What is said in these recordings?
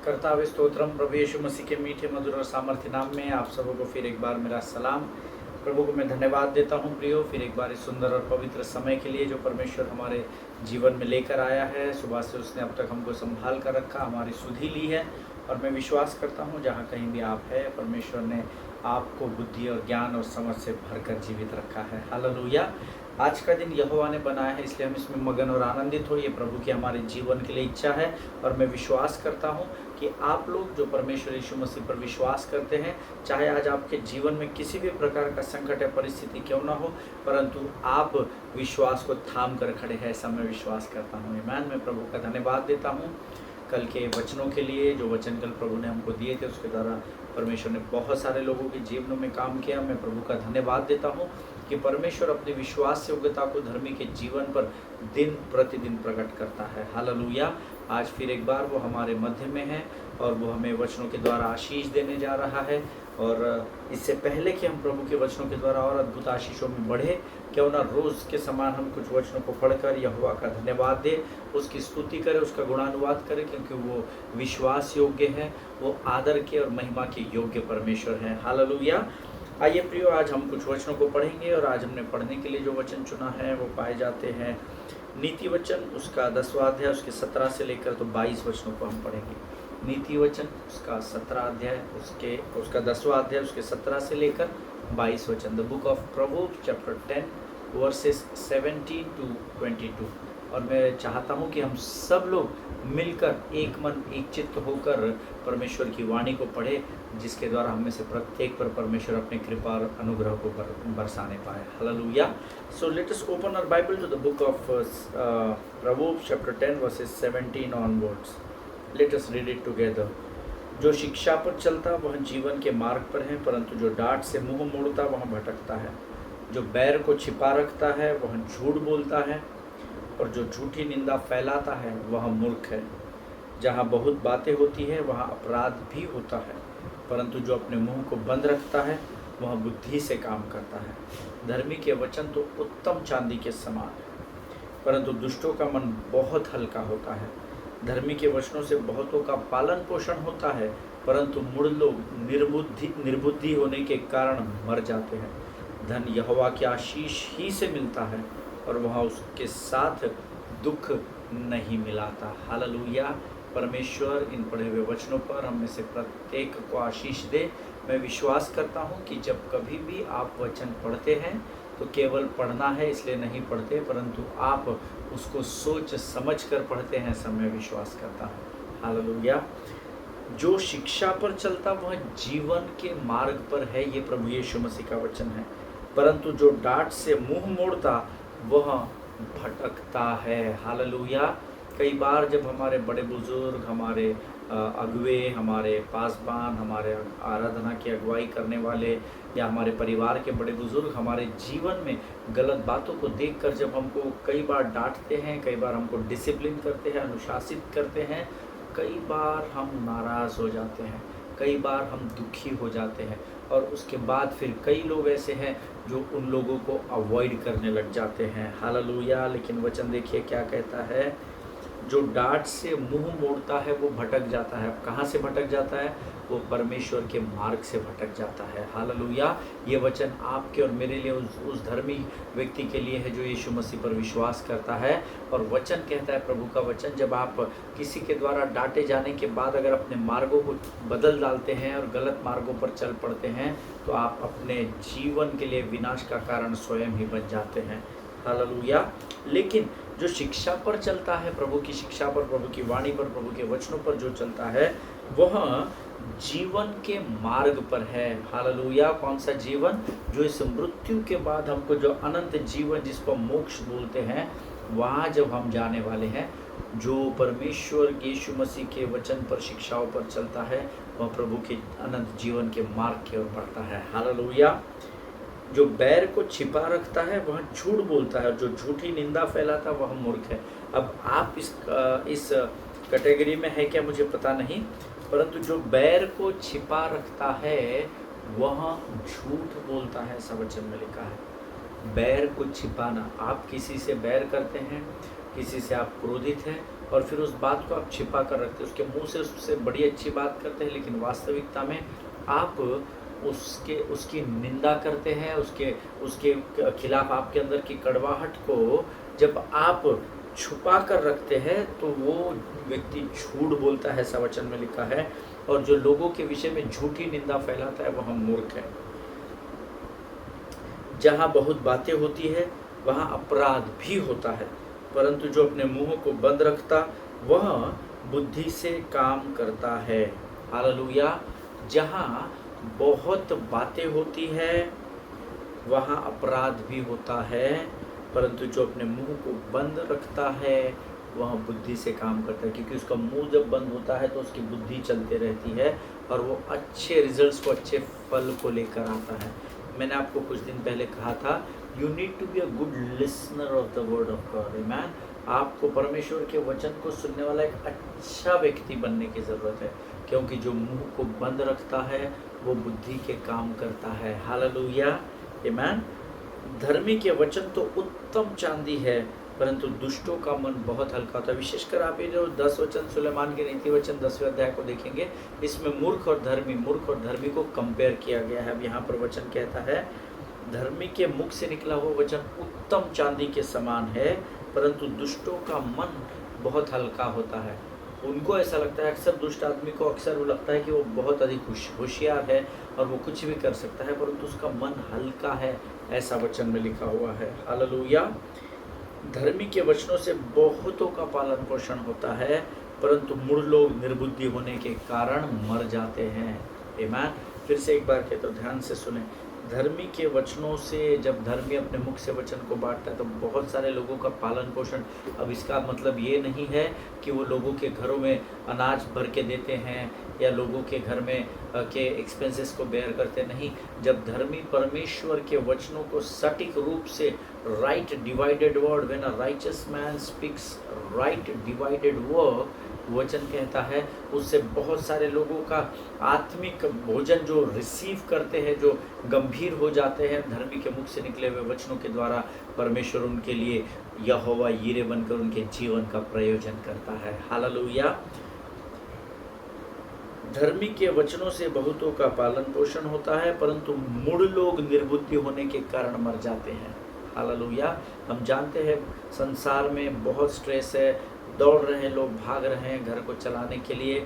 कर्तावे स्तोत्रम। प्रभु यीशु मसीह के मीठे मधुर और सामर्थ्य नाम में आप सबों को फिर एक बार मेरा सलाम। प्रभु को मैं धन्यवाद देता हूँ प्रियो, फिर एक बार इस सुंदर और पवित्र समय के लिए जो परमेश्वर हमारे जीवन में लेकर आया है। सुबह से उसने अब तक हमको संभाल कर रखा, हमारी सुधि ली है। और मैं विश्वास करता हूँ जहाँ कहीं भी आप है, परमेश्वर ने आपको बुद्धि और ज्ञान और समझ से भरकर जीवित रखा है। हालेलुया। आज का दिन यहोवा ने बनाया है, इसलिए हम इसमें मगन और आनंदित हो। ये प्रभु की हमारे जीवन के लिए इच्छा है। और मैं विश्वास करता हूँ कि आप लोग जो परमेश्वर यीशु मसीह पर विश्वास करते हैं, चाहे आज आपके जीवन में किसी भी प्रकार का संकट या परिस्थिति क्यों ना हो, परंतु आप विश्वास को थाम कर खड़े हैं, ऐसा मैं विश्वास करता हूँ। ईमान मैं प्रभु का धन्यवाद देता हूँ कल के वचनों के लिए। जो वचन कल प्रभु ने हमको दिए थे, उसके द्वारा परमेश्वर ने बहुत सारे लोगों के जीवनों में काम किया। मैं प्रभु का धन्यवाद देता हूँ कि परमेश्वर अपनी विश्वास योग्यता को धर्मी के जीवन पर दिन प्रतिदिन प्रकट करता है। हालेलुया। आज फिर एक बार वो हमारे मध्य में है और वो हमें वचनों के द्वारा आशीष देने जा रहा है। और इससे पहले कि हम प्रभु के वचनों के द्वारा और अद्भुत आशीषों में बढ़े, क्यों ना रोज़ के समान हम कुछ वचनों को पढ़कर यहोवा का धन्यवाद दें, उसकी स्तुति करें, उसका गुणानुवाद करें, क्योंकि वो विश्वास योग्य है, वो आदर के और महिमा के योग्य परमेश्वर है। हालेलुया। आइए प्रियो, आज हम कुछ वचनों को पढ़ेंगे। और आज हमने पढ़ने के लिए जो वचन चुना है वो पाए जाते हैं नीति वचन, उसका 10वां अध्याय, उसके 17 से लेकर तो 22 वचनों को हम पढ़ेंगे। नीति वचन उसका 17 अध्याय, उसका 10वां अध्याय, उसके 17 से लेकर 22 वचन। The book of Proverbs chapter 10 verses 17 to 22। और मैं चाहता हूँ कि हम सब लोग मिलकर एक मन एक चित्त होकर परमेश्वर की वाणी को पढ़े, जिसके द्वारा हम में से प्रत्येक पर परमेश्वर अपने कृपा और अनुग्रह को बरसाने पाए। Hallelujah. So let us open our Bible to the book of Proverbs chapter 10 verses 17 onwards. Let us read it together. जो शिक्षा पर चलता वह जीवन के मार्ग पर है, परंतु जो डांट से मुंह मोड़ता वह भटकता है। जो बैर को छिपा रखता है वह झूठ बोलता है, और जो झूठी निंदा फैलाता है वह मूर्ख है। जहाँ बहुत बातें होती है वहाँ अपराध भी होता है, परंतु जो अपने मुंह को बंद रखता है वह बुद्धि से काम करता है। धर्मी के वचन तो उत्तम चांदी के समान है, परंतु दुष्टों का मन बहुत हल्का होता है। धर्मी के वचनों से बहुतों का पालन पोषण होता है, परंतु मूढ़ लोग निर्बुद्धि होने के कारण मर जाते हैं। धन यहोवा की आशीष ही से मिलता है, और वह उसके साथ दुख नहीं मिलाता। हालेलुया। परमेश्वर इन पढ़े हुए वचनों पर हम में से प्रत्येक को आशीष दे। मैं विश्वास करता हूँ कि जब कभी भी आप वचन पढ़ते हैं तो केवल पढ़ना है इसलिए नहीं पढ़ते, परंतु आप उसको सोच समझ कर पढ़ते हैं, ऐसा मैं विश्वास करता हूँ। हालेलुया। जो शिक्षा पर चलता वह जीवन के मार्ग पर है, ये प्रभु यीशु मसीह का वचन है, परंतु जो डांट से मुंह मोड़ता वह भटकता है। हालेलुया। कई बार जब हमारे बड़े बुजुर्ग, हमारे अगुवे, हमारे पासबान, हमारे आराधना की अगुवाई करने वाले या हमारे परिवार के बड़े बुजुर्ग हमारे जीवन में गलत बातों को देखकर जब हमको कई बार डांटते हैं, कई बार हमको डिसिप्लिन करते हैं, अनुशासित करते हैं, कई बार हम नाराज़ हो जाते हैं, कई बार हम दुखी हो जाते हैं, और उसके बाद फिर कई लोग ऐसे हैं जो उन लोगों को अवॉइड करने लग जाते हैं। हालेलुया। लेकिन वचन देखिए क्या कहता है, जो डांट से मुंह मोड़ता है वो भटक जाता है। अब कहाँ से भटक जाता है? वो परमेश्वर के मार्ग से भटक जाता है। हालेलुया। ये वचन आपके और मेरे लिए, उस धर्मी व्यक्ति के लिए है जो यीशु मसीह पर विश्वास करता है। और वचन कहता है, प्रभु का वचन, जब आप किसी के द्वारा डांटे जाने के बाद अगर अपने मार्गों को बदल डालते हैं और गलत मार्गों पर चल पड़ते हैं, तो आप अपने जीवन के लिए विनाश का कारण स्वयं ही बन जाते हैं। हालेलुया। लेकिन जो शिक्षा पर चलता है, प्रभु की शिक्षा पर, प्रभु की वाणी पर, प्रभु के वचनों पर जो चलता है वह जीवन के मार्ग पर है। हालेलुया। कौन सा जीवन? जो इस मृत्यु के बाद हमको जो अनंत जीवन, जिसको मोक्ष बोलते हैं, वहाँ जब हम जाने वाले हैं। जो परमेश्वर यीशु मसीह के वचन पर, शिक्षाओं पर चलता है, वह प्रभु के अनंत जीवन के मार्ग की ओर बढ़ता है। हालेलुया। जो बैर को छिपा रखता है वह झूठ बोलता है, और जो झूठी निंदा फैलाता है वह मूर्ख है। अब आप इस कैटेगरी में है क्या मुझे पता नहीं, परंतु जो बैर को छिपा रखता है वह झूठ बोलता है, ऐसा वचन में लिखा है। बैर को छिपाना, आप किसी से बैर करते हैं, किसी से आप क्रोधित हैं, और फिर उस बात को आप छिपा कर रखते हैं, उसके मुंह से उससे बड़ी अच्छी बात करते हैं, लेकिन वास्तविकता में आप उसकी निंदा करते हैं, उसके उसके खिलाफ आपके अंदर की कड़वाहट को जब आप छुपा कर रखते हैं तो वो व्यक्ति झूठ बोलता है, ऐसा वचन में लिखा है। और जो लोगों के विषय में झूठी निंदा फैलाता है वह मूर्ख है। जहाँ बहुत बातें होती है वहाँ अपराध भी होता है, परंतु जो अपने मुंह को बंद रखता वह बुद्धि से काम करता है। हालेलुया। जहाँ बहुत बातें होती है वहाँ अपराध भी होता है, परंतु जो अपने मुंह को बंद रखता है वह बुद्धि से काम करता है, क्योंकि उसका मुंह जब बंद होता है तो उसकी बुद्धि चलते रहती है और वो अच्छे रिजल्ट्स को, अच्छे फल को लेकर आता है। मैंने आपको कुछ दिन पहले कहा था, you need to be a good listener of the word of God. Amen. आपको परमेश्वर के वचन को सुनने वाला एक अच्छा व्यक्ति बनने की ज़रूरत है, क्योंकि जो मुंह को बंद रखता है वो बुद्धि के काम करता है। हालेलुया। आमेन। धर्मी के वचन तो उत्तम चांदी है, परंतु दुष्टों का मन बहुत हल्का होता है। विशेषकर आप ये जो 10 वचन सुलेमान के नीति वचन 10वें अध्याय को देखेंगे, इसमें मूर्ख और धर्मी को कंपेयर किया गया है। अब यहाँ पर वचन कहता है, धर्मी के मुख से निकला हुआ वचन उत्तम चांदी के समान है, परंतु दुष्टों का मन बहुत हल्का होता है। उनको ऐसा लगता है, अक्सर दुष्ट आदमी को अक्सर वो लगता है कि वो बहुत अधिक होशियार है और वो कुछ भी कर सकता है, परंतु उसका मन हल्का है, ऐसा वचन में लिखा हुआ है। हालेलुया। धर्मी के वचनों से बहुतों का पालन पोषण होता है, परंतु मूढ़ लोग निर्बुद्धि होने के कारण मर जाते हैं। आमीन। फिर से एक बार कहते हो, ध्यान से सुने। धर्मी के वचनों से, जब धर्मी अपने मुख से वचन को बांटता है तो बहुत सारे लोगों का पालन पोषण। अब इसका मतलब ये नहीं है कि वो लोगों के घरों में अनाज भर के देते हैं या लोगों के घर में के एक्सपेंसेस को बेयर करते नहीं। जब धर्मी परमेश्वर के वचनों को सटीक रूप से right divided word, when a righteous man speaks right divided word, वचन कहता है, उससे बहुत सारे लोगों का आत्मिक भोजन जो रिसीव करते हैं, जो गंभीर हो जाते हैं धर्मी के मुख से निकले हुए वचनों के द्वारा। परमेश्वर उनके लिए यहोवा यीरे बनकर उनके जीवन का प्रयोजन करता है। हालेलुया। धर्मी के वचनों से बहुतों का पालन पोषण होता है, परंतु मूढ़ लोग निर्बुद्धि होने के कारण मर जाते हैं। हालेलुया। हम जानते हैं संसार में बहुत स्ट्रेस है, दौड़ रहे हैं लोग, भाग रहे हैं घर को चलाने के लिए।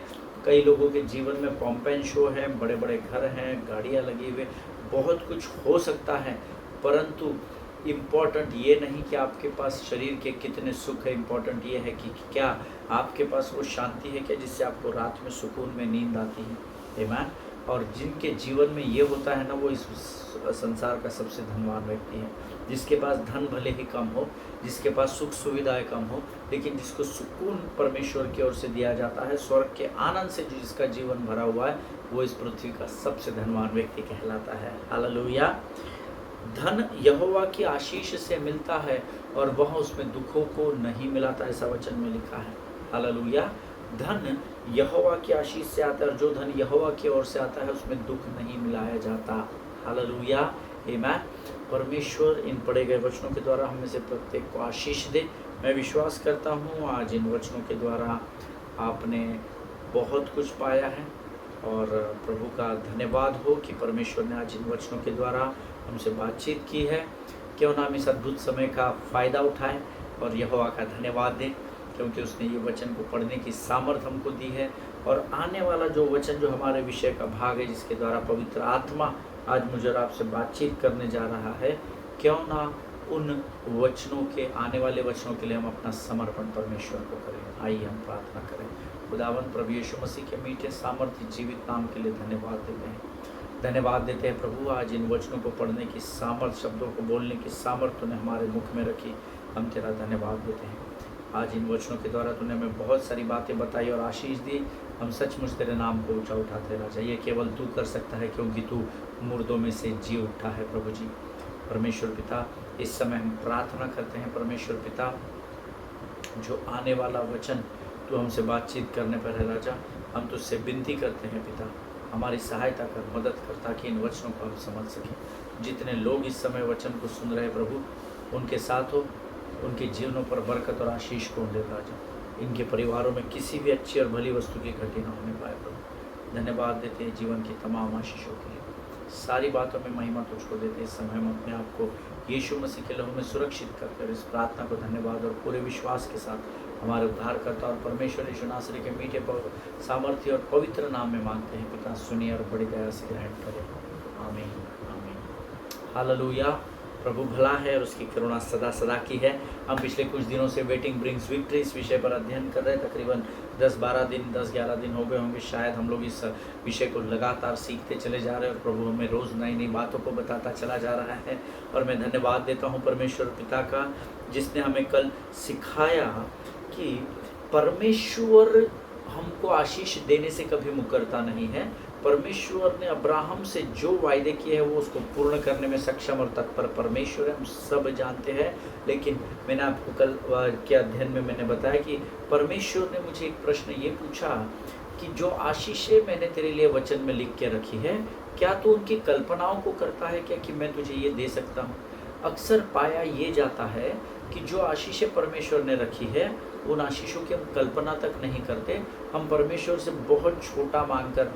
कई लोगों के जीवन में पॉम्प एंड शो है, बड़े बड़े घर हैं, गाड़ियाँ लगी हुई, बहुत कुछ हो सकता है, परंतु इम्पॉर्टेंट ये नहीं कि आपके पास शरीर के कितने सुख है। इम्पॉर्टेंट ये है कि क्या आपके पास वो शांति है क्या जिससे आपको रात में सुकून में नींद आती है। आमीन। और जिनके जीवन में ये होता है ना, वो इस संसार का सबसे धनवान व्यक्ति है। जिसके पास धन भले ही कम हो, जिसके पास सुख सुविधाएं कम हो, लेकिन जिसको सुकून परमेश्वर की ओर से दिया जाता है, स्वर्ग के आनंद से जिसका जीवन भरा हुआ है, वो इस पृथ्वी का सबसे धनवान व्यक्ति कहलाता है। हालेलुया। धन यहोवा की आशीष से मिलता है और वह उसमें दुखों को नहीं मिलाता, ऐसा वचन में लिखा है। हालेलुया। धन यहोवा की आशीष से आता है और जो धन यहोवा की ओर से आता है उसमें दुख नहीं मिलाया जाता। हालेलुया। आमीन। परमेश्वर इन पढ़े गए वचनों के द्वारा हम में से प्रत्येक को आशीष दे। मैं विश्वास करता हूँ आज इन वचनों के द्वारा आपने बहुत कुछ पाया है और प्रभु का धन्यवाद हो कि परमेश्वर ने आज इन वचनों के द्वारा हमसे बातचीत की है। क्यों ना हम इस अद्भुत समय का फ़ायदा उठाएं और यहोवा का धन्यवाद दें, क्योंकि उसने ये वचन को पढ़ने की सामर्थ हमको दी है। और आने वाला जो वचन जो हमारे विषय का भाग है, जिसके द्वारा पवित्र आत्मा आज मुझे और आपसे बातचीत करने जा रहा है, क्यों ना उन वचनों के, आने वाले वचनों के लिए हम अपना समर्पण परमेश्वर को करें। आइए हम प्रार्थना करें। खुदावंद प्रभु यीशु मसीह के मीठे सामर्थ्य जीवित नाम के लिए धन्यवाद देते हैं। धन्यवाद देते हैं प्रभु, आज इन वचनों को पढ़ने की सामर्थ, शब्दों को बोलने की सामर्थ तूने हमारे मुख में रखी। हम तेरा धन्यवाद देते हैं। आज इन वचनों के द्वारा तूने हमें बहुत सारी बातें बताई और आशीष दी। हम सचमुच तेरे नाम को ऊंचा उठाते रह जाइए। केवल तू कर सकता है, क्योंकि तू मुर्दों में से जी उठा है। प्रभु जी, परमेश्वर पिता, इस समय हम प्रार्थना करते हैं परमेश्वर पिता, जो आने वाला वचन तू हमसे बातचीत करने पर है राजा, हम तुझसे विनती करते हैं पिता, हमारी सहायता कर, मदद कर, ताकि इन वचनों को हम समझ सकें। जितने लोग इस समय वचन को सुन रहे प्रभु, उनके साथ हो, उनके जीवनों पर बरकत और आशीष को दे राजा। इनके परिवारों में किसी भी अच्छी और भली वस्तु की घटी न होने पाए प्रभु। धन्यवाद देते हैं जीवन की तमाम आशीषों के लिए। सारी बातों में महिमा तुझको देते हैं। इस समय हम अपने आप को यीशु मसीह के लहू में सुरक्षित कर इस प्रार्थना को धन्यवाद और पूरे विश्वास के साथ हमारे उद्धारकर्ता और परमेश्वर यीशु नासरी के मीठे सामर्थ्य और पवित्र नाम में मांगते हैं। पिता सुनिए और बड़ी दया से ग्रहण करें। आमीन आमीन। हालेलुया। प्रभु भला है और उसकी करुणा सदा सदा की है। हम पिछले कुछ दिनों से वेटिंग ब्रिंग्स विक्ट्री इस विषय पर अध्ययन कर रहे हैं। तकरीबन 10-11 दिन हो गए होंगे शायद। हम लोग इस विषय को लगातार सीखते चले जा रहे हैं और प्रभु हमें रोज़ नई नई बातों को बताता चला जा रहा है। और मैं धन्यवाद देता हूँ परमेश्वर पिता का, जिसने हमें कल सिखाया कि परमेश्वर हमको आशीष देने से कभी मुकरता नहीं है। परमेश्वर ने अब्राहम से जो वायदे किए हैं वो उसको पूर्ण करने में सक्षम और तत्पर परमेश्वर है, हम सब जानते हैं। लेकिन मैंने आपको कल के अध्ययन में मैंने बताया कि परमेश्वर ने मुझे एक प्रश्न ये पूछा कि जो आशीषें मैंने तेरे लिए वचन में लिख के रखी है, क्या तू उनकी कल्पनाओं को करता है क्या कि मैं तुझे ये दे सकता हूँ। अक्सर पाया ये जाता है कि जो आशीषें परमेश्वर ने रखी है उन आशीषों की हम कल्पना तक नहीं करते। हम परमेश्वर से बहुत छोटा मांगकर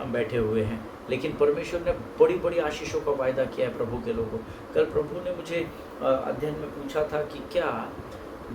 बैठे हुए हैं, लेकिन परमेश्वर ने बड़ी बड़ी आशीषों का वायदा किया है प्रभु के लोगों। कल प्रभु ने मुझे अध्ययन में पूछा था कि क्या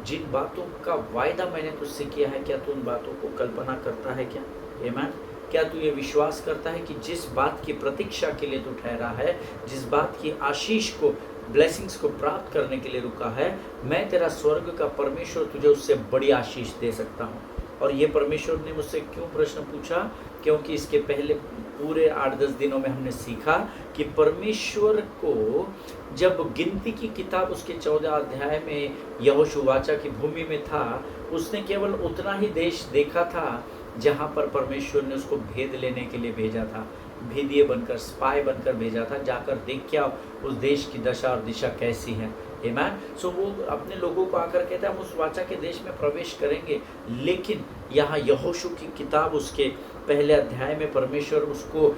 जिन बातों का वायदा मैंने तुझसे किया है, क्या तू उन बातों को कल्पना करता है क्या। आमीन। क्या तू ये विश्वास करता है कि जिस बात की प्रतीक्षा के लिए तू ठहरा है, जिस बात की आशीष को, ब्लेसिंग्स को प्राप्त करने के लिए रुका है, मैं तेरा स्वर्ग का परमेश्वर तुझे उससे बड़ी आशीष दे सकता हूँ। और ये परमेश्वर ने मुझसे क्यों प्रश्न पूछा, क्योंकि इसके पहले पूरे 8-10 दिनों में हमने सीखा कि परमेश्वर को जब गिनती की किताब उसके 14 अध्याय में यहोशू वाचा की भूमि में था, उसने केवल उतना ही देश देखा था जहाँ पर परमेश्वर ने उसको भेद लेने के लिए भेजा था। भेदिए बनकर, स्पाई बनकर भेजा था, जाकर देख क्या उस देश की दशा और दिशा कैसी है। आमीन। सो वो अपने लोगों को आकर कहता है हम उस वाचा के देश में प्रवेश करेंगे। लेकिन यहाँ यहोशू की किताब उसके पहले अध्याय में परमेश्वर उसको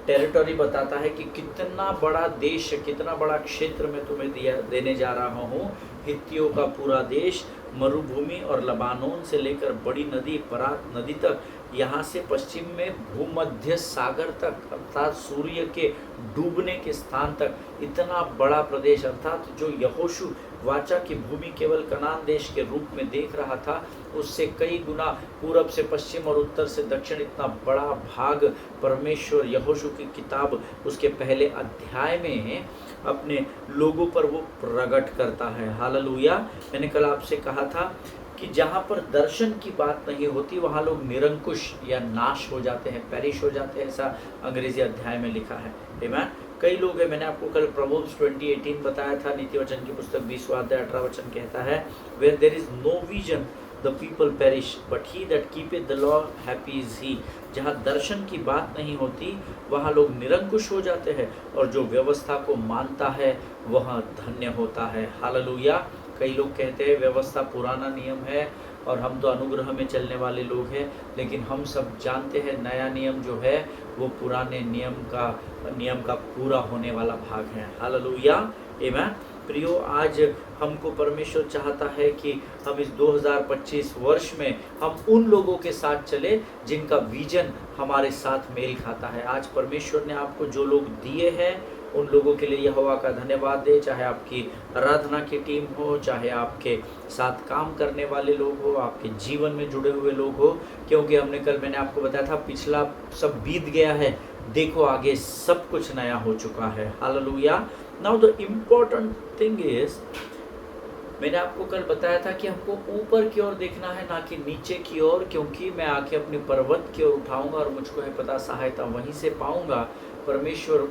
टेरिटरी बताता है कि कितना बड़ा देश, कितना बड़ा क्षेत्र मैं तुम्हें देने जा रहा हूँ। हित्तियों का पूरा देश, मरुभूमि और लबानोन से लेकर बड़ी नदी फरात नदी तक, यहाँ से पश्चिम में भूमध्य सागर तक, अर्थात सूर्य के डूबने के स्थान तक, इतना बड़ा प्रदेश। अर्थात जो यहोशू वाचा की भूमि केवल कनान देश के रूप में देख रहा था, उससे कई गुना पूरब से पश्चिम और उत्तर से दक्षिण इतना बड़ा भाग परमेश्वर यहोशू की किताब उसके पहले अध्याय में अपने लोगों पर वो प्रकट करता है। हालेलुया। मैंने कल आपसे कहा था कि जहाँ पर दर्शन की बात नहीं होती वहाँ लोग निरंकुश या नाश हो जाते हैं, पेरिश हो जाते हैं, ऐसा अंग्रेजी अध्याय में लिखा है। आमीन। कई लोग हैं, मैंने आपको कल प्रोवर्ब्स 20:18 बताया था, नीति वचन की पुस्तक 20वां अध्याय 18 वचन कहता है, where there is no vision the people perish but he that keepeth the law happy is he. जहाँ दर्शन की बात नहीं होती वहाँ लोग निरंकुश हो जाते हैं, और जो व्यवस्था को मानता है वह धन्य होता है। हालेलुया। कई लोग कहते हैं व्यवस्था पुराना नियम है और हम तो अनुग्रह में चलने वाले लोग हैं, लेकिन हम सब जानते हैं नया नियम जो है वो पुराने नियम का पूरा होने वाला भाग है। हालेलुया। आमीन। प्रियो, आज हमको परमेश्वर चाहता है कि हम इस 2025 वर्ष में हम उन लोगों के साथ चले जिनका विजन हमारे साथ मेल खाता है। आज परमेश्वर ने आपको जो लोग दिए हैं उन लोगों के लिए यहोवा का धन्यवाद दे। चाहे आपकी आराधना की टीम हो, चाहे आपके साथ काम करने वाले लोग हो, आपके जीवन में जुड़े हुए लोग हो, क्योंकि मैंने आपको बताया था पिछला सब बीत गया है, देखो आगे सब कुछ नया हो चुका है। Hallelujah. Now the important thing is, मैंने आपको कल बताया था कि हमको ऊपर की ओर देखना है ना कि नीचे की ओर, क्योंकि मैं आके अपने पर्वत की ओर उठाऊंगा और मुझको है पता सहायता वहीं से पाऊंगा। परमेश्वर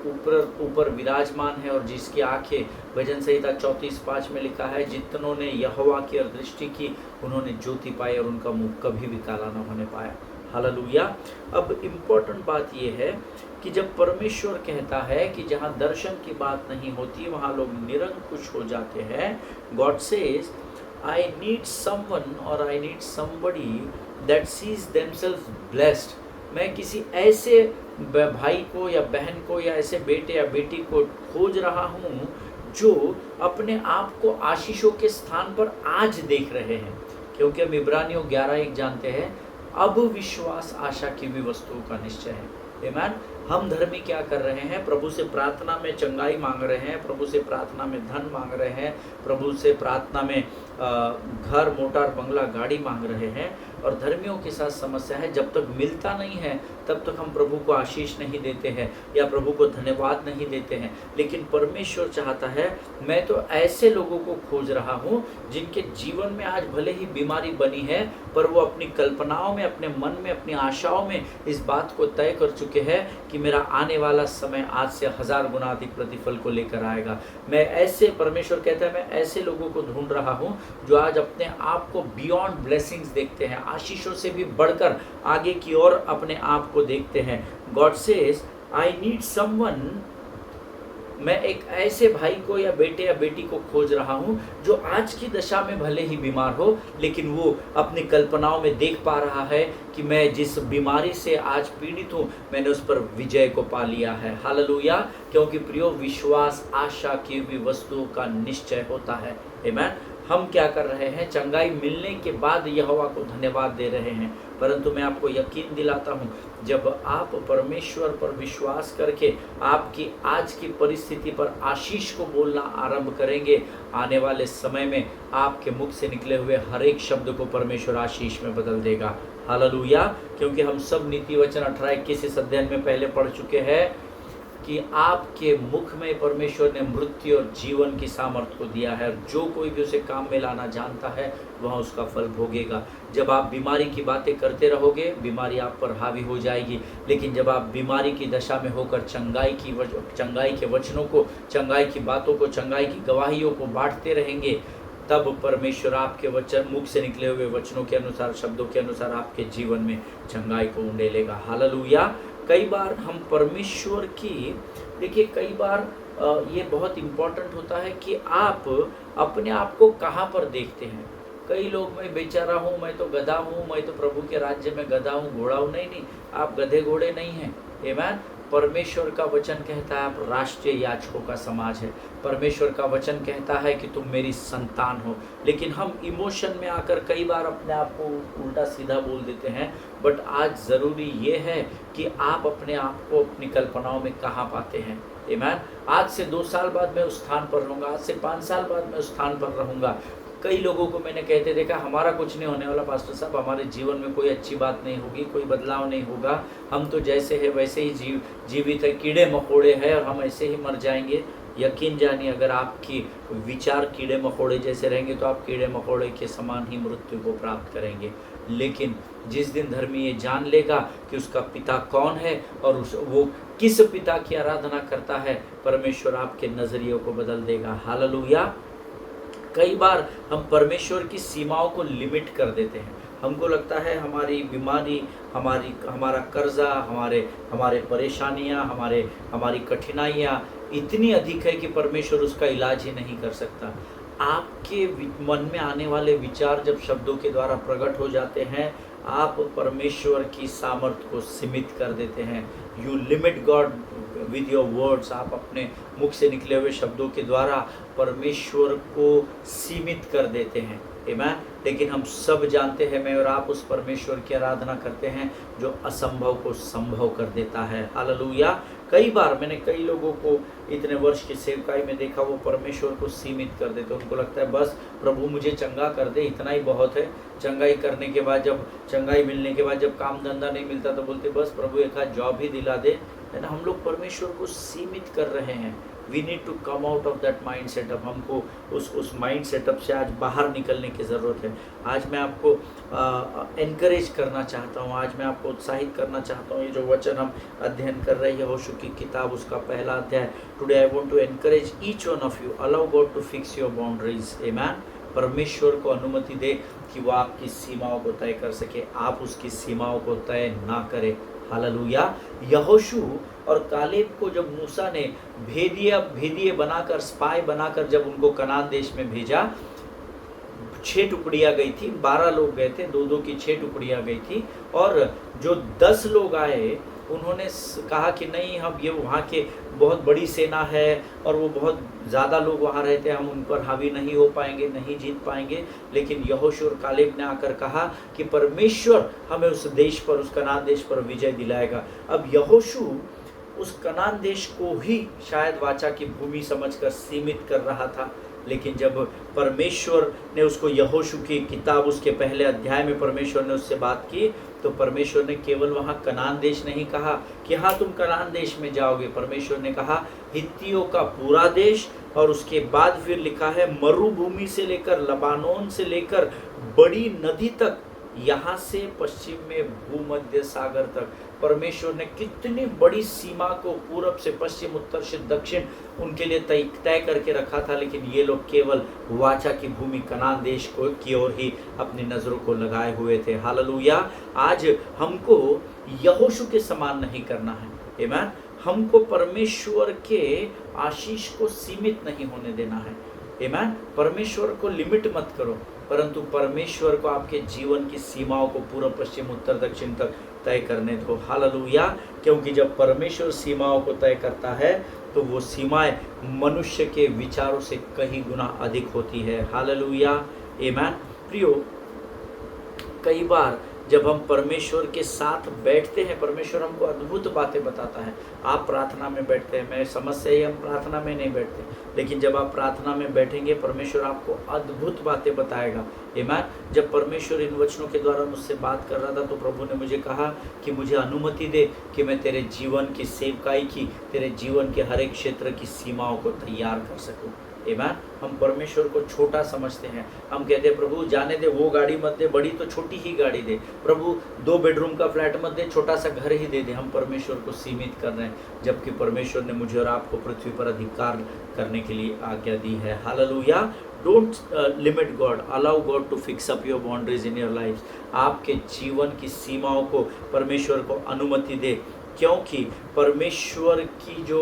ऊपर विराजमान है और जिसकी आंखें, भजन संहिता 34:5 में लिखा है, जितनों ने यहोवा की ओर दृष्टि की उन्होंने ज्योति पाई और उनका मुख कभी भी काला न होने पाया। हालेलुया। अब इम्पोर्टेंट बात यह है कि जब परमेश्वर कहता है कि जहाँ दर्शन की बात नहीं होती वहाँ लोग निरंकुश हो जाते हैं, God says I need someone or I need somebody that sees themselves blessed. मैं किसी ऐसे भाई को या बहन को या ऐसे बेटे या बेटी को खोज रहा हूँ जो अपने आप को आशीषों के स्थान पर आज देख रहे हैं। क्योंकि हम इब्रानियों 11:1 जानते हैं, अब विश्वास आशा की भी वस्तुओं का निश्चय है। आमीन। हम धर्मी क्या कर रहे हैं? प्रभु से प्रार्थना में चंगाई मांग रहे हैं, प्रभु से प्रार्थना में धन मांग रहे हैं, प्रभु से प्रार्थना में घर, मोटर, बंगला, गाड़ी मांग रहे हैं। और धर्मियों के साथ समस्या है, जब तक मिलता नहीं है तब तक हम प्रभु को आशीष नहीं देते हैं या प्रभु को धन्यवाद नहीं देते हैं। लेकिन परमेश्वर चाहता है, मैं तो ऐसे लोगों को खोज रहा हूँ जिनके जीवन में आज भले ही बीमारी बनी है, पर वो अपनी कल्पनाओं में, अपने मन में, अपनी आशाओं में इस बात को तय कर चुके हैं कि मेरा आने वाला समय आज से 1000 गुना अधिक प्रतिफल को लेकर आएगा। मैं ऐसे, परमेश्वर कहता है, मैं ऐसे लोगों को ढूंढ रहा हूँ जो आज अपने आप को बियॉन्ड ब्लेसिंग्स देखते हैं, आशीषों से भी बढ़कर आगे की ओर अपने आप को देखते हैं। God says, I need someone, मैं एक ऐसे भाई को या बेटे या बेटी को खोज रहा हूँ जो आज की दशा में भले ही बीमार हो, लेकिन वो अपनी कल्पनाओं में देख पा रहा है कि मैं जिस बीमारी से आज पीड़ित हूँ, मैंने उस पर विजय को पा लिया है। हालेलुया। क्योंकि प्रियो, विश्वास आशा की भी वस्तुओं का निश्चय होता है। आमीन। हम क्या कर रहे हैं? चंगाई मिलने के बाद यहोवा को धन्यवाद दे रहे हैं। परंतु मैं आपको यकीन दिलाता हूँ, जब आप परमेश्वर पर विश्वास करके आपकी आज की परिस्थिति पर आशीष को बोलना आरंभ करेंगे, आने वाले समय में आपके मुख से निकले हुए हर एक शब्द को परमेश्वर आशीष में बदल देगा। हालेलुया। क्योंकि हम सब नीति वचन 18-21 इस अध्ययन में पहले पढ़ चुके हैं कि आपके मुख में परमेश्वर ने मृत्यु और जीवन की सामर्थ्य को दिया है, और जो कोई भी उसे काम में लाना जानता है वह उसका फल भोगेगा। जब आप बीमारी की बातें करते रहोगे, बीमारी आप पर हावी हो जाएगी, लेकिन जब आप बीमारी की दशा में होकर चंगाई के वचनों को, चंगाई की बातों को, चंगाई की गवाहियों को बांटते रहेंगे, तब परमेश्वर आपके वचन, मुख से निकले हुए वचनों के अनुसार, शब्दों के अनुसार आपके जीवन में चंगाई को उंडेलेगा। हालेलुया। कई बार हम परमेश्वर की, देखिए, कई बार ये बहुत इम्पोर्टेंट होता है कि आप अपने आप को कहाँ पर देखते हैं। कई लोग, मैं बेचारा हूँ, मैं तो गधा हूँ, मैं तो प्रभु के राज्य में गधा हूँ, घोड़ा हूँ। नहीं, आप गधे घोड़े नहीं हैं। आमीन। परमेश्वर का वचन कहता है आप राष्ट्रीय याजकों का समाज है। परमेश्वर का वचन कहता है कि तुम मेरी संतान हो। लेकिन हम इमोशन में आकर कई बार अपने आप को उल्टा सीधा बोल देते हैं। बट आज ज़रूरी ये है कि आप अपने आप को अपनी कल्पनाओं में कहाँ पाते हैं। आमीन। आज से 2 साल बाद मैं उस स्थान पर रहूँगा, आज से 5 साल बाद मैं उस स्थान पर रहूँगा। कई लोगों को मैंने कहते देखा, हमारा कुछ नहीं होने वाला पास्टर साहब, हमारे जीवन में कोई अच्छी बात नहीं होगी, कोई बदलाव नहीं होगा, हम तो जैसे है वैसे ही जीवित है, कीड़े मकोड़े हैं और हम ऐसे ही मर जाएंगे। यकीन जानिए, अगर आपकी विचार कीड़े मकोड़े जैसे रहेंगे तो आप कीड़े मकोड़े के समान ही मृत्यु को प्राप्त करेंगे। लेकिन जिस दिन धर्मी ये जान लेगा कि उसका पिता कौन है और वो किस पिता की आराधना करता है, परमेश्वर आपके नज़रियों को बदल देगा। हालेलुया। कई बार हम परमेश्वर की सीमाओं को लिमिट कर देते हैं। हमको लगता है हमारी बीमारी, हमारा कर्जा, हमारे परेशानियां, हमारी कठिनाइयां इतनी अधिक है कि परमेश्वर उसका इलाज ही नहीं कर सकता। आपके मन में आने वाले विचार जब शब्दों के द्वारा प्रकट हो जाते हैं, आप परमेश्वर की सामर्थ्य को सीमित कर देते हैं। You limit God with your words. आप अपने मुख से निकले हुए शब्दों के द्वारा परमेश्वर को सीमित कर देते हैं। आमीन। लेकिन हम सब जानते हैं, मैं और आप उस परमेश्वर की आराधना करते हैं जो असंभव को संभव कर देता है। हालेलुया। कई बार मैंने कई लोगों को इतने वर्ष की सेवकाई में देखा, वो परमेश्वर को सीमित कर देते। उनको लगता है बस प्रभु मुझे चंगा कर दे, इतना ही बहुत है। चंगाई करने के बाद, जब चंगाई मिलने के बाद जब काम धंधा नहीं मिलता तो बोलते बस प्रभु एक आध जॉब ही दिला दे। है ना, हम लोग परमेश्वर को सीमित कर रहे हैं। We need to come out of that mind setup. हमको उस माइंड सेटअप से आज बाहर निकलने की ज़रूरत है। आज मैं आपको एनकरेज करना चाहता हूँ, आज मैं आपको उत्साहित करना चाहता हूँ। ये जो वचन हम अध्ययन कर रहे हैं, होशू की किताब, उसका पहला अध्याय। Today I want to encourage each one of you, allow God to fix your boundaries. Amen. परमेश्वर को अनुमति दे कि वो आपकी सीमाओं को तय कर सके, आप उसकी सीमाओं को तय ना करें। हालेलुया। यहोशू और कालेब को जब मूसा ने भेदिए बनाकर, स्पाई बनाकर जब उनको कनान देश में भेजा, 6 टुकड़ियाँ गई थी। 12 लोग गए थे, 2-2 की 6 टुकड़ियाँ गई थी। और जो 10 लोग आए उन्होंने कहा कि नहीं, हम ये वहाँ के बहुत बड़ी सेना है और वो बहुत ज़्यादा लोग वहाँ रहते हैं, हम उन पर हावी नहीं हो पाएंगे, नहीं जीत पाएंगे। लेकिन यहोशू और कालेब ने आकर कहा कि परमेश्वर हमें उस देश पर, उस कनान देश पर विजय दिलाएगा। अब यहोशू उस कनान देश को ही शायद वाचा की भूमि समझकर सीमित कर रहा था, लेकिन जब परमेश्वर ने उसको यहोशू की किताब उसके पहले अध्याय में परमेश्वर ने उससे बात की, तो परमेश्वर ने केवल वहाँ कनान देश नहीं कहा कि हाँ तुम कनान देश में जाओगे। परमेश्वर ने कहा हित्तियों का पूरा देश, और उसके बाद फिर लिखा है मरुभूमि से लेकर, लबानोन से लेकर बड़ी नदी तक, यहाँ से पश्चिम में भूमध्य सागर तक। परमेश्वर ने कितनी बड़ी सीमा को पूरब से पश्चिम, उत्तर से दक्षिण उनके लिए तय करके रखा था, लेकिन ये लोग केवल वाचा की भूमि कनान देश को की ओर ही अपनी नजरों को लगाए हुए थे। हालेलुया। आज हमको यहोशू के समान नहीं करना है। आमीन। हमको परमेश्वर के आशीष को सीमित नहीं होने देना है। आमीन। परमेश्वर को लिमिट मत करो, परंतु परमेश्वर को आपके जीवन की सीमाओं को पूर्व, पश्चिम, उत्तर, दक्षिण तक तय करने दो। हालेलुया। क्योंकि जब परमेश्वर सीमाओं को तय करता है तो वो सीमाएं मनुष्य के विचारों से कहीं गुना अधिक होती है। हालेलुया। आमीन। प्रियो, कई बार जब हम परमेश्वर के साथ बैठते हैं, परमेश्वर हमको अद्भुत बातें बताता है। आप प्रार्थना में बैठते हैं, मैं समस्या ही हम प्रार्थना में नहीं बैठते, लेकिन जब आप प्रार्थना में बैठेंगे परमेश्वर आपको अद्भुत बातें बताएगा। आमीन। जब परमेश्वर इन वचनों के द्वारा मुझसे बात कर रहा था तो प्रभु ने मुझे कहा कि मुझे अनुमति दे कि मैं तेरे जीवन की सेवकाई की, तेरे जीवन के हर एक क्षेत्र की सीमाओं को तैयार कर सकूं। आमीन। हम परमेश्वर को छोटा समझते हैं। हम कहते हैं प्रभु जाने दे, वो गाड़ी मत दे, बड़ी तो छोटी ही गाड़ी दे। प्रभु 2 बेडरूम का फ्लैट मत दे, छोटा सा घर ही दे दे। हम परमेश्वर को सीमित कर रहे हैं, जबकि परमेश्वर ने मुझे और आपको पृथ्वी पर अधिकार करने के लिए आज्ञा दी है। Hallelujah. Don't limit God, allow God to fix up your boundaries in your life. आपके जीवन की सीमाओं को परमेश्वर को अनुमति दे, क्योंकि परमेश्वर की जो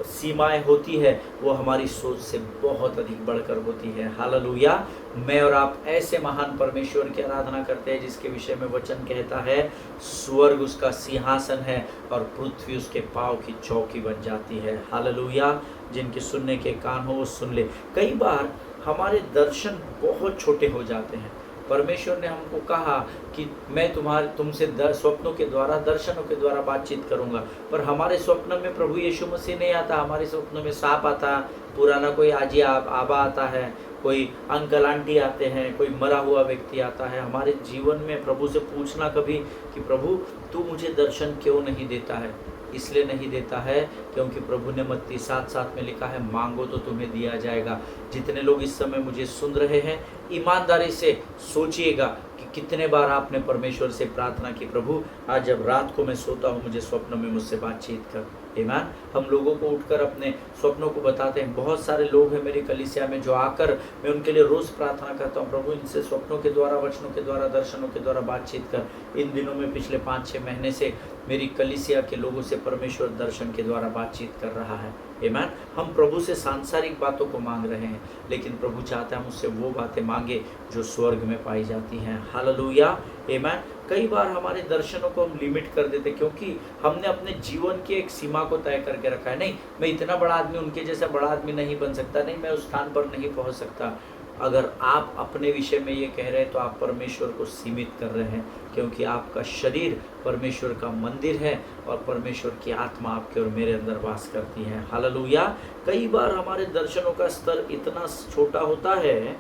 सीमाएं होती है वो हमारी सोच से बहुत अधिक बढ़कर होती है। हालेलुया। मैं और आप ऐसे महान परमेश्वर की आराधना करते हैं जिसके विषय में वचन कहता है स्वर्ग उसका सिंहासन है और पृथ्वी उसके पाँव की चौकी बन जाती है। हालेलुया। जिनके सुनने के कान हो वो सुन ले। कई बार हमारे दर्शन बहुत छोटे हो जाते हैं। परमेश्वर ने हमको कहा कि मैं तुमसे स्वप्नों के द्वारा, दर्शनों के द्वारा बातचीत करूंगा, पर हमारे स्वप्न में प्रभु यीशु मसीह नहीं आता। हमारे स्वप्नों में सांप आता, पुराना कोई आजी आबा आता है, कोई अंकल आंटी आते हैं, कोई मरा हुआ व्यक्ति आता है। हमारे जीवन में प्रभु से पूछना कभी कि प्रभु तू मुझे दर्शन क्यों नहीं देता है। इसलिए नहीं देता है क्योंकि प्रभु ने मत्ती 7:7 में लिखा है मांगो तो तुम्हें दिया जाएगा। जितने लोग इस समय मुझे सुन रहे हैं, ईमानदारी से सोचिएगा कि कितने बार आपने परमेश्वर से प्रार्थना की प्रभु आज जब रात को मैं सोता हूँ मुझे स्वप्न में मुझसे बातचीत कर। आमीन। हम लोगों को उठकर अपने स्वप्नों को बताते हैं। बहुत सारे लोग हैं मेरी कलीसिया में जो आकर मैं उनके लिए रोज़ प्रार्थना करता हूँ प्रभु इनसे स्वप्नों के द्वारा, वचनों के द्वारा, दर्शनों के द्वारा बातचीत कर। इन दिनों में पिछले 5-6 महीने से मेरी कलीसिया के लोगों से परमेश्वर दर्शन के द्वारा बातचीत कर रहा है। आमीन। हम प्रभु से सांसारिक बातों को मांग रहे हैं, लेकिन प्रभु चाहता है मुझसे वो बातें मांगे जो स्वर्ग में पाई जाती हैं। हालेलुया। आमीन। कई बार हमारे दर्शनों को हम लिमिट कर देते क्योंकि हमने अपने जीवन की एक सीमा को तय करके रखा है। नहीं, मैं इतना बड़ा आदमी, उनके जैसा बड़ा आदमी नहीं बन सकता, नहीं मैं उस स्थान पर नहीं पहुंच सकता। अगर आप अपने विषय में ये कह रहे हैं तो आप परमेश्वर को सीमित कर रहे हैं, क्योंकि आपका शरीर परमेश्वर का मंदिर है और परमेश्वर की आत्मा आपके और मेरे अंदर वास करती है। हालेलुया। कई बार हमारे दर्शनों का स्तर इतना छोटा होता है,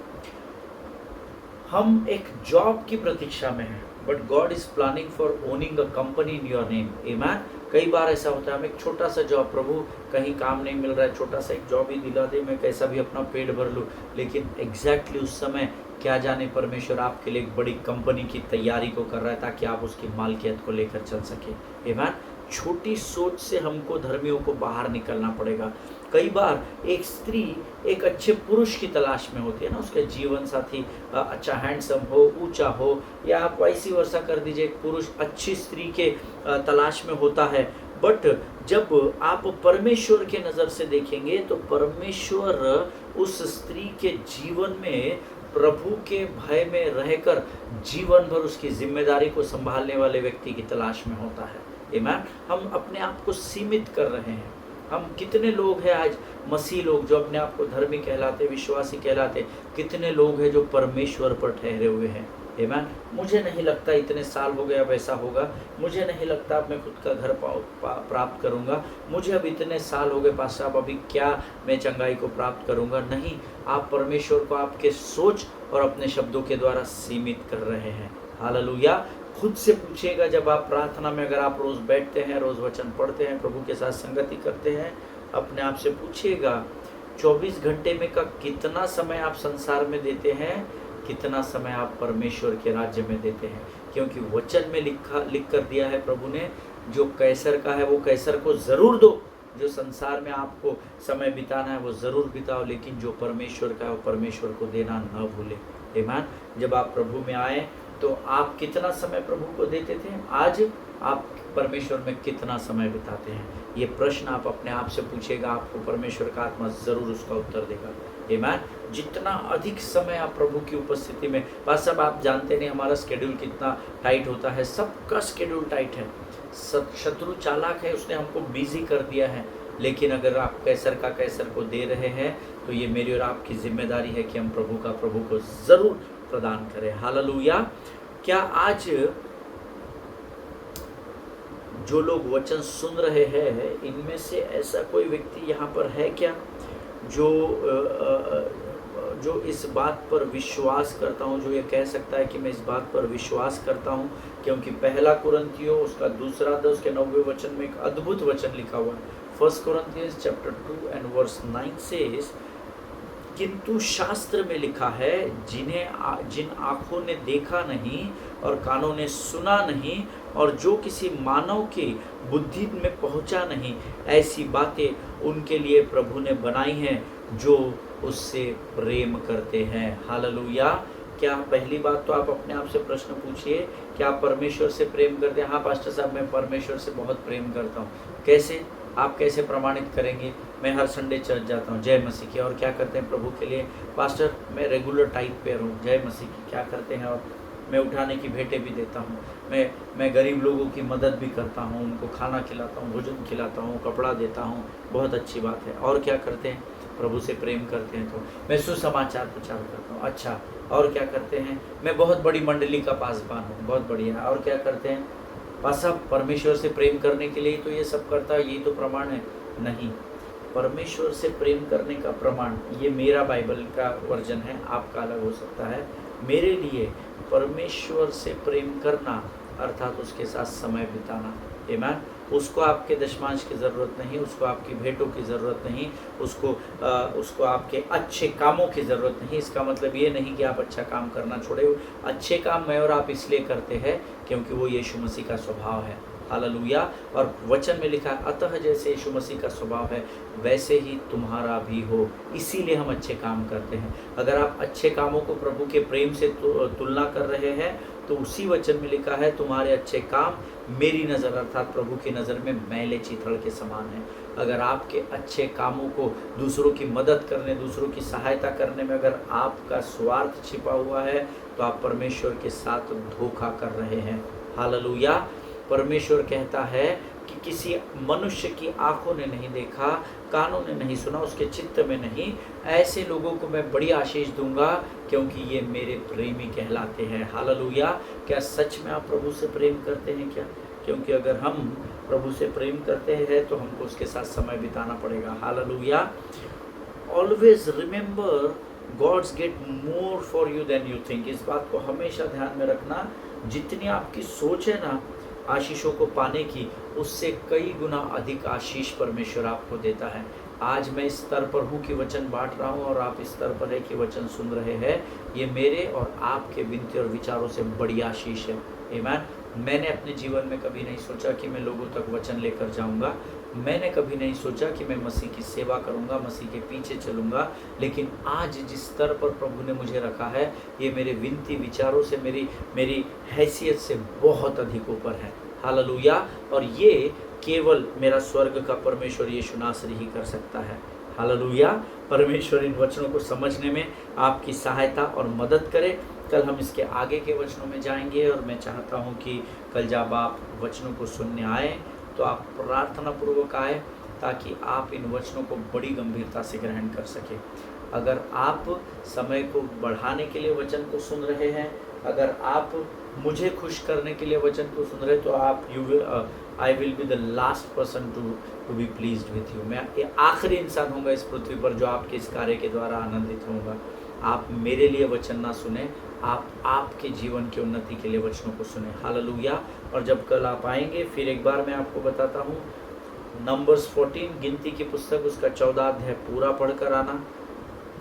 हम एक जॉब की प्रतीक्षा में हैं, but God is planning for owning a company in your name. आमीन। कई बार ऐसा होता है हम एक छोटा सा जॉब, प्रभु कहीं काम नहीं मिल रहा है, छोटा सा एक जॉब ही दिला दे, मैं कैसा भी अपना पेट भर लूँ, लेकिन एग्जैक्टली उस समय क्या जाने परमेश्वर आपके लिए एक बड़ी कंपनी की तैयारी को कर रहा है ताकि आप उसकी मालकियत को लेकर चल सके। आमीन। छोटी सोच से हमको धर्मियों को बाहर निकलना पड़ेगा। कई बार एक स्त्री एक अच्छे पुरुष की तलाश में होती है ना, उसके जीवन साथी अच्छा हैंडसम हो, ऊंचा हो, या आप वैसी वर्षा कर दीजिए, एक पुरुष अच्छी स्त्री के तलाश में होता है। बट जब आप परमेश्वर के नज़र से देखेंगे तो परमेश्वर उस स्त्री के जीवन में प्रभु के भय में रहकर जीवन भर उसकी जिम्मेदारी को संभालने वाले व्यक्ति की तलाश में होता है। आमीन। हम अपने आप को सीमित कर रहे हैं। हम कितने लोग हैं आज मसीह लोग जो अपने आप को धर्मी कहलाते, विश्वासी कहलाते, कितने लोग हैं जो परमेश्वर पर ठहरे हुए हैं। आमीन। मुझे नहीं लगता इतने साल हो गए अब ऐसा होगा, मुझे नहीं लगता अब मैं खुद का घर प्राप्त करूंगा, मुझे अब इतने साल हो गए पास्टर साहब, अभी क्या मैं चंगाई को प्राप्त करूंगा। नहीं, आप परमेश्वर को आपके सोच और अपने शब्दों के द्वारा सीमित कर रहे हैं। हालेलुया। खुद से पूछिएगा, जब आप प्रार्थना में अगर आप रोज़ बैठते हैं, रोज़ वचन पढ़ते हैं, प्रभु के साथ संगति करते हैं, अपने आप से पूछिएगा 24 घंटे में का कितना समय आप संसार में देते हैं, कितना समय आप परमेश्वर के राज्य में देते हैं। क्योंकि वचन में लिख कर दिया है प्रभु ने, जो कैसर का है वो कैसर को ज़रूर दो, जो संसार में आपको समय बिताना है वो ज़रूर बिताओ, लेकिन जो परमेश्वर का है वो परमेश्वर को देना न भूले। आमीन। जब आप प्रभु में आए तो आप कितना समय प्रभु को देते थे, आज आप परमेश्वर में कितना समय बिताते हैं? ये प्रश्न आप अपने आप से पूछेगा, आपको परमेश्वर का आत्मा ज़रूर उसका उत्तर देगा। आमीन। जितना अधिक समय आप प्रभु की उपस्थिति में, बस अब आप जानते नहीं हमारा स्केड्यूल कितना टाइट होता है, सबका स्केड्यूल टाइट है, शत्रु चालाक है, उसने हमको बिजी कर दिया है। लेकिन अगर आप कैसर का कैसर को दे रहे हैं तो ये मेरी और आपकी जिम्मेदारी है कि हम प्रभु को ज़रूर प्रदान करें। हालेलुया। क्या आज जो लोग वचन सुन रहे हैं, इनमें से ऐसा कोई व्यक्ति यहाँ पर है क्या जो इस बात पर विश्वास करता हूँ, जो ये कह सकता है कि मैं इस बात पर विश्वास करता हूँ? क्योंकि पहला कुरिन्थियों उसका 2 वचन में एक अद्भुत वचन लिखा हुआ है। 1 Corinthians chapter 2 and verse 9 says, किंतु शास्त्र में लिखा है, जिन आँखों ने देखा नहीं और कानों ने सुना नहीं और जो किसी मानव की बुद्धि में पहुँचा नहीं, ऐसी बातें उनके लिए प्रभु ने बनाई हैं जो उससे प्रेम करते हैं। हालेलुया। क्या पहली बात तो आप अपने आप से प्रश्न पूछिए, क्या आप परमेश्वर से प्रेम करते हैं? हाँ पास्टर साहब, मैं परमेश्वर से बहुत प्रेम करता हूँ। कैसे? आप कैसे प्रमाणित करेंगे? मैं हर संडे चर्च जाता हूँ, जय मसीह की। और क्या करते हैं प्रभु के लिए? पास्टर मैं रेगुलर टाइप पेयर हूँ, जय मसीह की। क्या करते हैं? और मैं उठाने की भेंटें भी देता हूँ, मैं गरीब लोगों की मदद भी करता हूँ, उनको खाना खिलाता हूँ, भोजन खिलाता हूँ, कपड़ा देता हूँ। बहुत अच्छी बात है। और क्या करते हैं? प्रभु से प्रेम करते हैं तो मैं सुसमाचार प्रचार करता हूँ। अच्छा, और क्या करते हैं? मैं बहुत बड़ी मंडली का पासवान हूँ, बहुत बढ़िया। और क्या करते हैं? बस अब परमेश्वर से प्रेम करने के लिए तो ये सब करता है, यही तो प्रमाण है? नहीं, परमेश्वर से प्रेम करने का प्रमाण, ये मेरा बाइबल का वर्जन है, आपका अलग हो सकता है। मेरे लिए परमेश्वर से प्रेम करना अर्थात उसके साथ समय बिताना। आमीन। उसको आपके दशमांश की ज़रूरत नहीं, उसको आपकी भेंटों की ज़रूरत नहीं, उसको आपके अच्छे कामों की ज़रूरत नहीं। इसका मतलब ये नहीं कि आप अच्छा काम करना छोड़े। अच्छे काम मैं और आप इसलिए करते हैं क्योंकि वो यीशु मसीह का स्वभाव है। हालेलुया। और वचन में लिखा है, अतः जैसे यीशु मसीह का स्वभाव है वैसे ही तुम्हारा भी हो, इसीलिए हम अच्छे काम करते हैं। अगर आप अच्छे कामों को प्रभु के प्रेम से तुलना कर रहे हैं तो उसी वचन में लिखा है, तुम्हारे अच्छे काम मेरी नज़र अर्थात प्रभु की नज़र में मैले चीथड़ के समान है। अगर आपके अच्छे कामों को दूसरों की मदद करने, दूसरों की सहायता करने में अगर आपका स्वार्थ छिपा हुआ है तो आप परमेश्वर के साथ धोखा कर रहे हैं। हालेलुया। परमेश्वर कहता है कि किसी मनुष्य की आंखों ने नहीं देखा, कानों ने नहीं सुना, उसके चित्त में नहीं, ऐसे लोगों को मैं बड़ी आशीष दूंगा क्योंकि ये मेरे प्रेमी कहलाते हैं। हालेलुया। क्या सच में आप प्रभु से प्रेम करते हैं क्या? क्योंकि अगर हम प्रभु से प्रेम करते हैं तो हमको उसके साथ समय बिताना पड़ेगा। Hallelujah. Always remember God's get more for you than you think. इस बात को हमेशा ध्यान में रखना, जितनी आपकी सोच है ना आशीषों को पाने की, उससे कई गुना अधिक आशीष परमेश्वर आपको देता है। आज मैं इस स्तर पर हूँ कि वचन बांट रहा हूँ और आप इस स्तर पर है कि वचन सुन रहे हैं, ये मेरे और आपके विनती और विचारों से बड़ी आशीष है। आमीन। मैंने अपने जीवन में कभी नहीं सोचा कि मैं लोगों तक वचन लेकर जाऊंगा, मैंने कभी नहीं सोचा कि मैं मसीह की सेवा करूंगा, मसीह के पीछे चलूंगा, लेकिन आज जिस स्तर पर प्रभु ने मुझे रखा है, ये मेरे विनती विचारों से, मेरी हैसियत से बहुत अधिक ऊपर है। हालेलुया। और ये केवल मेरा स्वर्ग का परमेश्वर यीशु नासरी ही कर सकता है। हालेलुया। परमेश्वर इन वचनों को समझने में आपकी सहायता और मदद करे। कल हम इसके आगे के वचनों में जाएंगे और मैं चाहता हूँ कि कल जब आप वचनों को सुनने आए तो आप प्रार्थना पूर्वक आए, ताकि आप इन वचनों को बड़ी गंभीरता से ग्रहण कर सकें। अगर आप समय को बढ़ाने के लिए वचन को सुन रहे हैं, अगर आप मुझे खुश करने के लिए वचन को सुन रहे हैं, तो आप I will be the last person to be pleased with you. मैं ये आखिरी इंसान होऊंगा इस पृथ्वी पर जो आपके इस कार्य के द्वारा आनंदित होऊंगा। आप मेरे लिए वचन ना सुने, आप आपके जीवन की उन्नति के लिए वचनों को सुने। हालेलुया। और जब कल आप आएंगे, फिर एक बार मैं आपको बताता हूँ, नंबर्स 14 गिनती की पुस्तक उसका 14 अध्याय पूरा पढ़कर आना।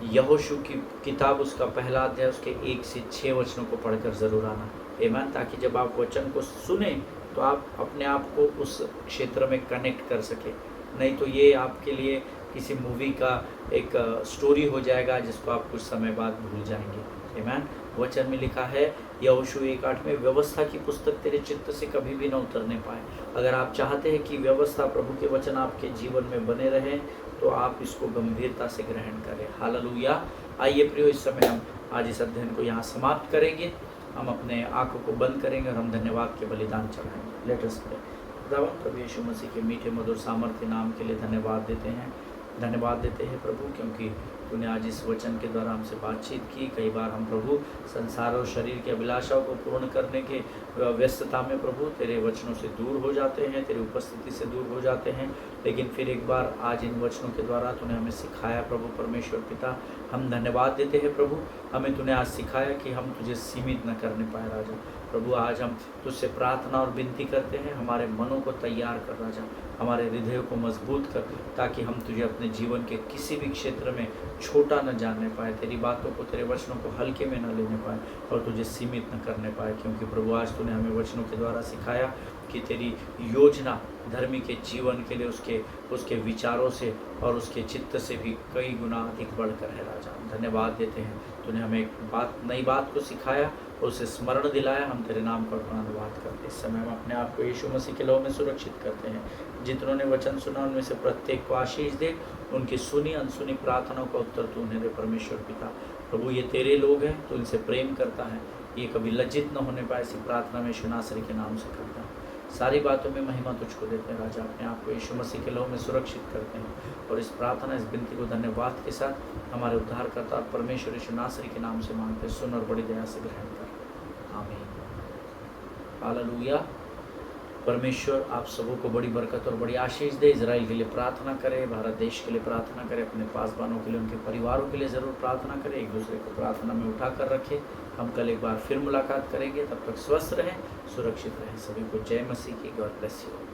यहोशू की किताब उसका पहला अध्याय उसके 1 से 6 वचनों को पढ़कर ज़रूर आना। आमीन। ताकि जब आप वचन को सुने तो आप अपने आप को उस क्षेत्र में कनेक्ट कर सके। नहीं तो ये आपके लिए किसी मूवी का एक स्टोरी हो जाएगा जिसको आप कुछ समय बाद भूल जाएंगे। आमीन। वचन में लिखा है यहोशू 1:8 में, व्यवस्था की पुस्तक तेरे चित्त से कभी भी न उतरने पाए। अगर आप चाहते हैं कि व्यवस्था, प्रभु के वचन आपके जीवन में बने रहें, तो आप इसको गंभीरता से ग्रहण करें। हालेलुया। आइए प्रियो, इस समय हम आज इस अध्ययन को यहाँ समाप्त करेंगे। हम अपने आंखों को बंद करेंगे और हम धन्यवाद के बलिदान चढ़ाएंगे। Let us pray. खुदावंद प्रभु यीशु मसीह के मीठे मधुर सामर्थ्य नाम के लिए धन्यवाद देते हैं प्रभु, क्योंकि तूने आज इस वचन के द्वारा हमसे बातचीत की। कई बार हम प्रभु संसार और शरीर की अभिलाषाओं को पूर्ण करने के व्यस्तता में प्रभु तेरे वचनों से दूर हो जाते हैं, तेरी उपस्थिति से दूर हो जाते हैं। लेकिन फिर एक बार आज इन वचनों के द्वारा तूने हमें सिखाया प्रभु परमेश्वर पिता, हम धन्यवाद देते हैं प्रभु। हमें तूने आज सिखाया कि हम तुझे सीमित न करने पाए राजा। प्रभु आज हम तुझसे प्रार्थना और विनती करते हैं, हमारे मनों को तैयार कर राजा, हमारे हृदय को मजबूत कर, ताकि हम तुझे अपने जीवन के किसी भी क्षेत्र में छोटा न जानने पाए, तेरी बातों को, तेरे वचनों को हल्के में न लेने पाए और तुझे सीमित न करने पाए। क्योंकि प्रभु आज तूने हमें वचनों के द्वारा सिखाया कि तेरी योजना धर्मी के जीवन के लिए उसके विचारों से और उसके चित्त से भी कई गुना अधिक बढ़कर है राजा। धन्यवाद देते हैं, तूने हमें एक नई बात को सिखाया और उसे स्मरण दिलाया। हम तेरे नाम का धन्यवाद करते हैं। इस समय हम अपने आप को यीशु मसीह के लहू में सुरक्षित करते हैं। जितनों ने वचन सुना उनमें से प्रत्येक को आशीष दे, उनकी सुनी अनसुनी प्रार्थनाओं का उत्तर तू उन्हें दे परमेश्वर पिता। प्रभु ये तेरे लोग हैं, तो इनसे प्रेम करता है, ये कभी लज्जित न होने पाए। ऐसी प्रार्थना में यीशु नासरी के नाम से करता हूँ। सारी बातों में महिमा तुझको देते हैं राजा। अपने आप को यीशु मसीह के लहू में सुरक्षित करते हैं और इस प्रार्थना, इस विनती को धन्यवाद के साथ हमारे उद्धारकर्ता परमेश्वर यीशु नासरी के नाम से मांगते हैं। सुन और बड़ी दया से ग्रहण कर। आमीन। हालेलुया। परमेश्वर आप सबों को बड़ी बरकत और बड़ी आशीष दे। इजराइल के लिए प्रार्थना करें, भारत देश के लिए प्रार्थना करें, अपने पासवानों के लिए, उनके परिवारों के लिए ज़रूर प्रार्थना करें। एक दूसरे को प्रार्थना में उठा कर रखें। हम कल एक बार फिर मुलाकात करेंगे। तब तक स्वस्थ रहें, सुरक्षित रहें। सभी को जय मसीह की। God bless you.